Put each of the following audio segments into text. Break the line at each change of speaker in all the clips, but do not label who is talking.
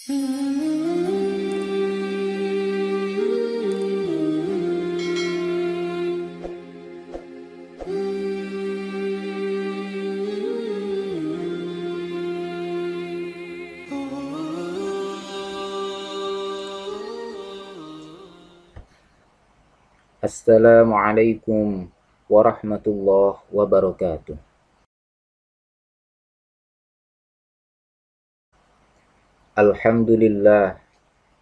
Assalamualaikum warahmatullahi wabarakatuh. Alhamdulillah,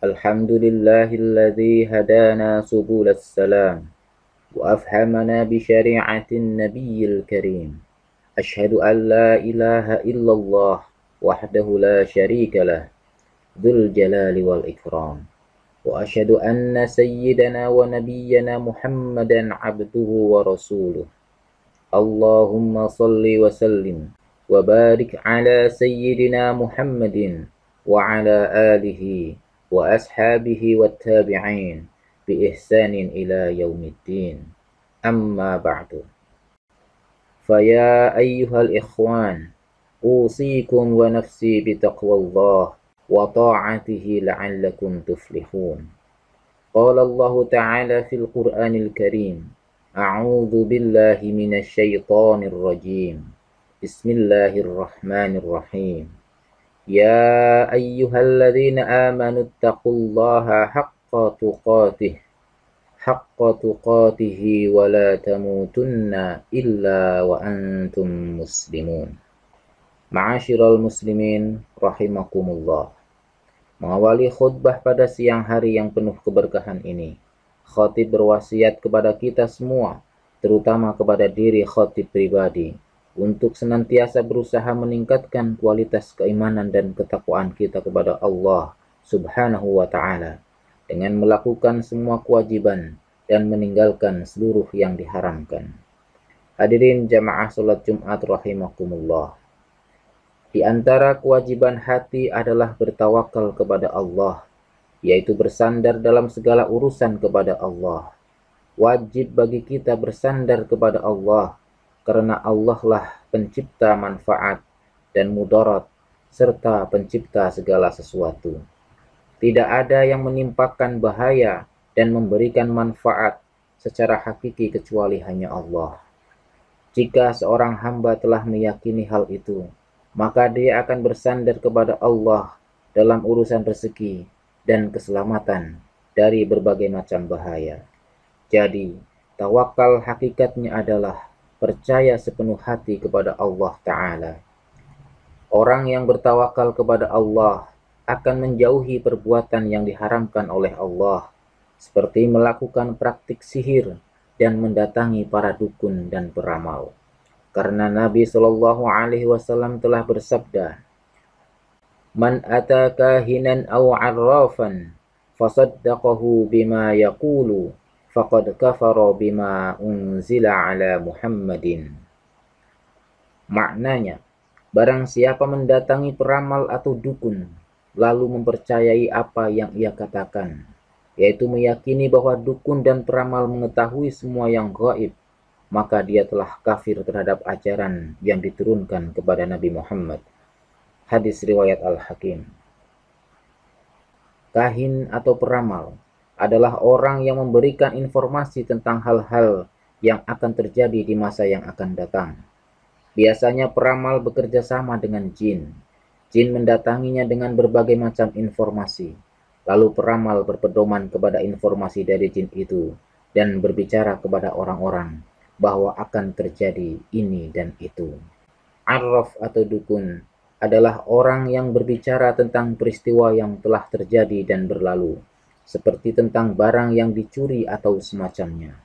alhamdulillahilladzi hadana subulas salam wa afhamana bi syari'atin nabiyil karim. Ashhadu an la ilaha illallah wahdahu la syarika lah, dzul jalali wal ikram. وأشهد أن سيدنا ونبينا محمدا عبده ورسوله اللهم صل وسلم وبارك على سيدنا محمد وعلى آله وأصحابه والتابعين بإحسان إلى يوم الدين أما بعد فيا أيها الإخوان أوصيكم ونفسي بتقوى الله وطاعته لعلكم تفلحون. قال الله تعالى في القرآن الكريم: أعوذ بالله من الشيطان الرجيم. بسم الله الرحمن الرحيم. يا أيها الذين آمنوا اتقوا الله حق تقاته ولا تموتن إلا وأنتم مسلمون. Ma'asyiral muslimin rahimakumullah. Mengawali khutbah pada siang hari yang penuh keberkahan ini, khatib berwasiat kepada kita semua, terutama kepada diri khatib pribadi, untuk senantiasa berusaha meningkatkan kualitas keimanan dan ketakwaan kita kepada Allah Subhanahu wa Ta'ala, dengan melakukan semua kewajiban dan meninggalkan seluruh yang diharamkan. Hadirin jamaah salat Jumat rahimakumullah. Di antara kewajiban hati adalah bertawakal kepada Allah, yaitu bersandar dalam segala urusan kepada Allah. Wajib bagi kita bersandar kepada Allah, karena Allah lah pencipta manfaat dan mudarat, serta pencipta segala sesuatu. Tidak ada yang menimpakan bahaya dan memberikan manfaat secara hakiki kecuali hanya Allah. Jika seorang hamba telah meyakini hal itu, maka dia akan bersandar kepada Allah dalam urusan rezeki dan keselamatan dari berbagai macam bahaya. Jadi, tawakal hakikatnya adalah percaya sepenuh hati kepada Allah Ta'ala. Orang yang bertawakal kepada Allah akan menjauhi perbuatan yang diharamkan oleh Allah, seperti melakukan praktik sihir dan mendatangi para dukun dan peramal. Karena Nabi Shallallahu Alaihi Wasallam telah bersabda, "Man ata kahinan aw arrafan, fasaddaqahu bima yaqulu, faqad kafara bima unzila ala Muhammadin." Maknanya, barang siapa mendatangi peramal atau dukun, lalu mempercayai apa yang ia katakan, yaitu meyakini bahwa dukun dan peramal mengetahui semua yang gaib, maka dia telah kafir terhadap ajaran yang diturunkan kepada Nabi Muhammad. Hadis riwayat Al-Hakim. Kahin atau peramal adalah orang yang memberikan informasi tentang hal-hal yang akan terjadi di masa yang akan datang. Biasanya peramal bekerja sama dengan jin. Jin mendatanginya dengan berbagai macam informasi. Lalu peramal berpedoman kepada informasi dari jin itu dan berbicara kepada orang-orang bahwa akan terjadi ini dan itu. Arraf atau dukun adalah orang yang berbicara tentang peristiwa yang telah terjadi dan berlalu, seperti tentang barang yang dicuri atau semacamnya.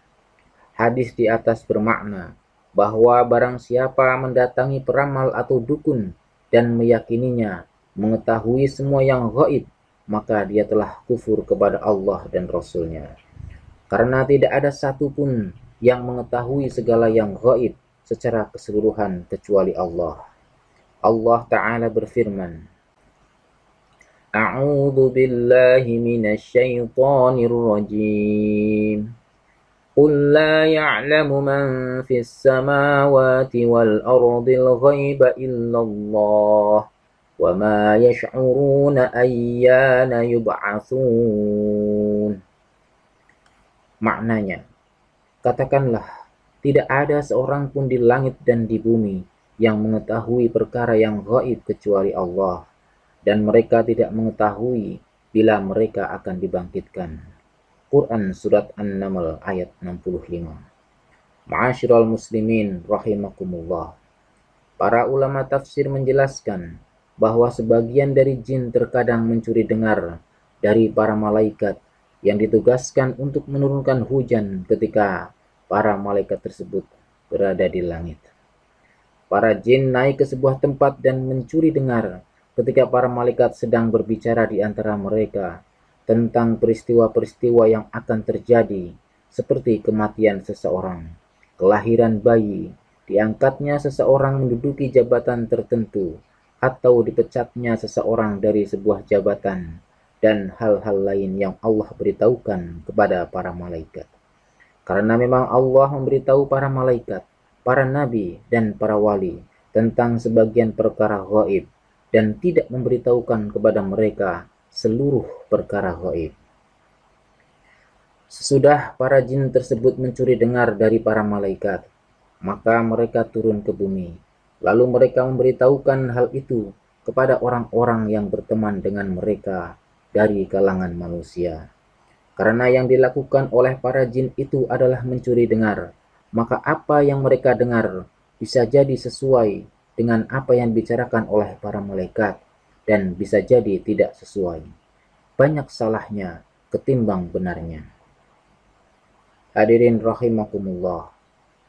Hadis di atas bermakna bahwa barang siapa mendatangi peramal atau dukun dan meyakininya mengetahui semua yang gaib, maka dia telah kufur kepada Allah dan Rasul-Nya. Karena tidak ada satupun yang mengetahui segala yang gaib secara keseluruhan kecuali Allah. Allah Ta'ala berfirman, A'udzu billahi minasyaitonir rajim. Qul la ya'lamu man fis samawati wal ardil ghaiba illallah وَمَا يَشْعُرُونَ أَيَّانَ يُبْعَثُونَ. Maknanya, katakanlah, tidak ada seorang pun di langit dan di bumi yang mengetahui perkara yang gaib kecuali Allah, dan mereka tidak mengetahui bila mereka akan dibangkitkan. Quran Surat An-Naml ayat 65. Ma'asyiral muslimin rahimakumullah. Para ulama tafsir menjelaskan bahwa sebagian dari jin terkadang mencuri dengar dari para malaikat yang ditugaskan untuk menurunkan hujan ketika para malaikat tersebut berada di langit. Para jin naik ke sebuah tempat dan mencuri dengar ketika para malaikat sedang berbicara di antara mereka tentang peristiwa-peristiwa yang akan terjadi, seperti kematian seseorang, kelahiran bayi, diangkatnya seseorang menduduki jabatan tertentu, atau dipecatnya seseorang dari sebuah jabatan, dan hal-hal lain yang Allah beritahukan kepada para malaikat. Karena memang Allah memberitahu para malaikat, para nabi, dan para wali tentang sebagian perkara gaib, dan tidak memberitahukan kepada mereka seluruh perkara gaib. Sesudah para jin tersebut mencuri dengar dari para malaikat, maka mereka turun ke bumi. Lalu mereka memberitahukan hal itu kepada orang-orang yang berteman dengan mereka dari kalangan manusia. Karena yang dilakukan oleh para jin itu adalah mencuri dengar, maka apa yang mereka dengar bisa jadi sesuai dengan apa yang dibicarakan oleh para malaikat, dan bisa jadi tidak sesuai. Banyak salahnya ketimbang benarnya. Hadirin rahimakumullah,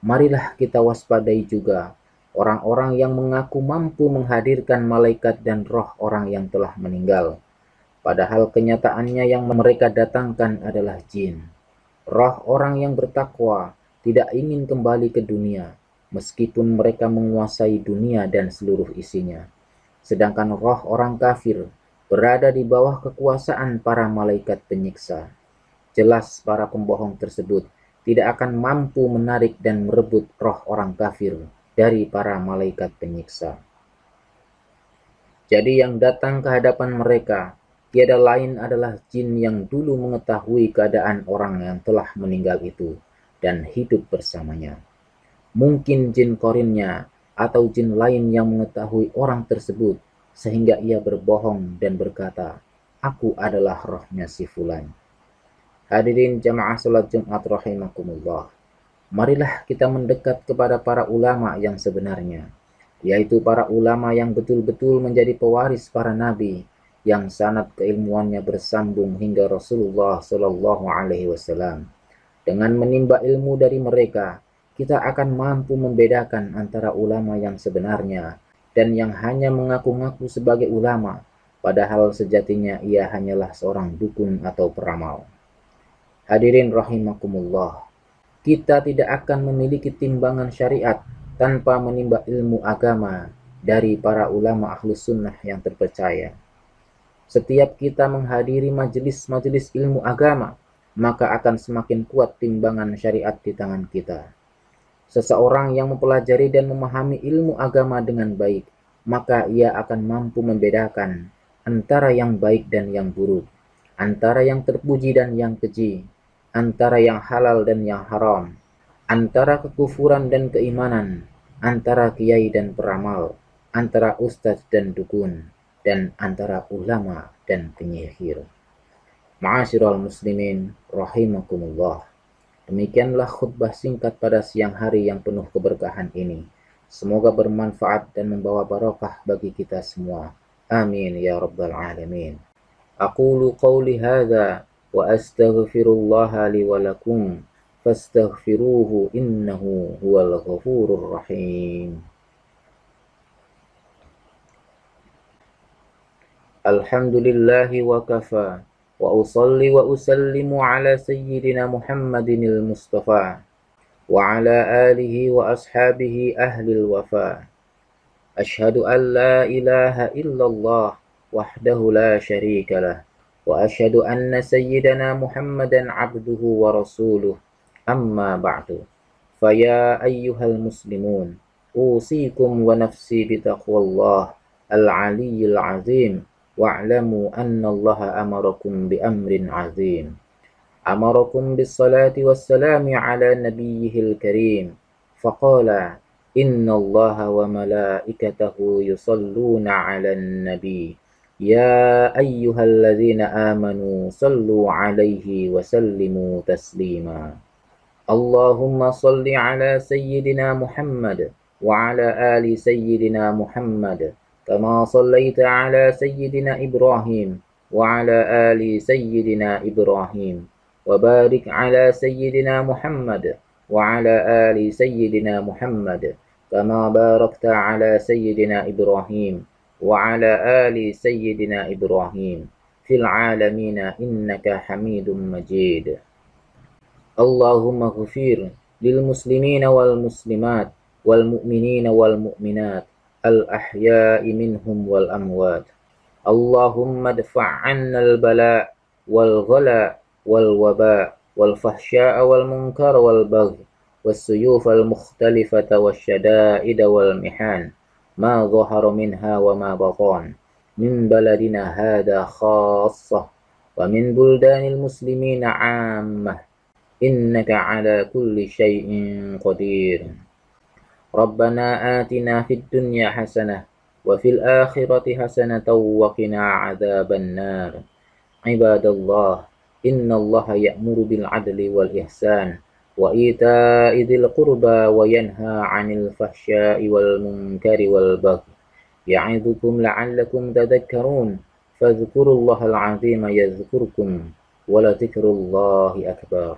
marilah kita waspadai juga orang-orang yang mengaku mampu menghadirkan malaikat dan roh orang yang telah meninggal. Padahal kenyataannya yang mereka datangkan adalah jin. Roh orang yang bertakwa tidak ingin kembali ke dunia, meskipun mereka menguasai dunia dan seluruh isinya. Sedangkan roh orang kafir berada di bawah kekuasaan para malaikat penyiksa. Jelas para pembohong tersebut tidak akan mampu menarik dan merebut roh orang kafir dari para malaikat penyiksa. Jadi yang datang ke hadapan mereka tiada lain adalah jin yang dulu mengetahui keadaan orang yang telah meninggal itu dan hidup bersamanya. Mungkin jin korinnya atau jin lain yang mengetahui orang tersebut sehingga ia berbohong dan berkata, "Aku adalah rohnya si fulan." Hadirin jamaah salat Jumat rahimakumullah. Marilah kita mendekat kepada para ulama yang sebenarnya, yaitu para ulama yang betul-betul menjadi pewaris para nabi, yang sanad keilmuannya bersambung hingga Rasulullah Shallallahu Alaihi Wasallam. Dengan menimba ilmu dari mereka, kita akan mampu membedakan antara ulama yang sebenarnya dan yang hanya mengaku-ngaku sebagai ulama, padahal sejatinya ia hanyalah seorang dukun atau peramal. Hadirin rahimakumullah, kita tidak akan memiliki timbangan syariat tanpa menimba ilmu agama dari para ulama ahlus sunnah yang terpercaya. Setiap kita menghadiri majelis-majelis ilmu agama, maka akan semakin kuat timbangan syariat di tangan kita. Seseorang yang mempelajari dan memahami ilmu agama dengan baik, maka ia akan mampu membedakan antara yang baik dan yang buruk, antara yang terpuji dan yang keji, antara yang halal dan yang haram, antara kekufuran dan keimanan, antara kiai dan peramal, antara ustadz dan dukun, dan antara ulama dan penyihir. Ma'asyiral muslimin rahimakumullah. Demikianlah khutbah singkat pada siang hari yang penuh keberkahan ini. Semoga bermanfaat dan membawa barokah bagi kita semua. Amin ya rabbal alamin. Aqulu qawli hadza wa astaghfirullaha li wa lakum fastaghfiruhu innahu huwal ghafurur rahim. Alhamdulillahi wa kafa wa usalli wa usallimu ala sayyidina Muhammadinil Mustafa wa ala alihi wa ashabihi ahlil wafa. Ashhadu an la ilaha illallah wahdahu la syarika lah wa ashhadu anna sayyidina Muhammadan abduhu wa rasuluh. Amma ba'du. Faya ayyuhal muslimun, usikum wa nafsi bitaqwallah. العلي العظيم واعلموا أن الله أمركم بأمر عظيم أمركم بالصلاة والسلام على نبيه الكريم فقال إن الله وملائكته يصلون على النبي يا أيها الذين آمنوا صلوا عليه وسلموا تسليما اللهم صل على سيدنا محمد وعلى آل سيدنا محمد كما صليت على سيدنا إبراهيم وعلى آل سيدنا إبراهيم وبارك على سيدنا محمد وعلى آل سيدنا محمد كما باركت على سيدنا إبراهيم وعلى آل سيدنا إبراهيم في العالمين إنك حميد مجيد اللهم اغفر للمسلمين والمسلمات والمؤمنين والمؤمنات الأحياء منهم والأموات اللهم ادفع عنا البلاء والغلاء والوباء والفحشاء والمنكر والبغي والسيوف المختلفة والشدائد والمحان ما ظهر منها وما بطن من بلدنا هذا خاصة ومن بلدان المسلمين عامة إنك على كل شيء قدير ربنا آتنا في الدنيا حسنة وفي الآخرة حسنة وقنا عذاب النار عباد الله إن الله يأمر بالعدل والإحسان وإيتاء ذي القربى وينهى عن الفحشاء والمنكر والبغي يعظكم لعلكم تذكرون فاذكروا الله العظيم يذكركم ولذكر الله أكبر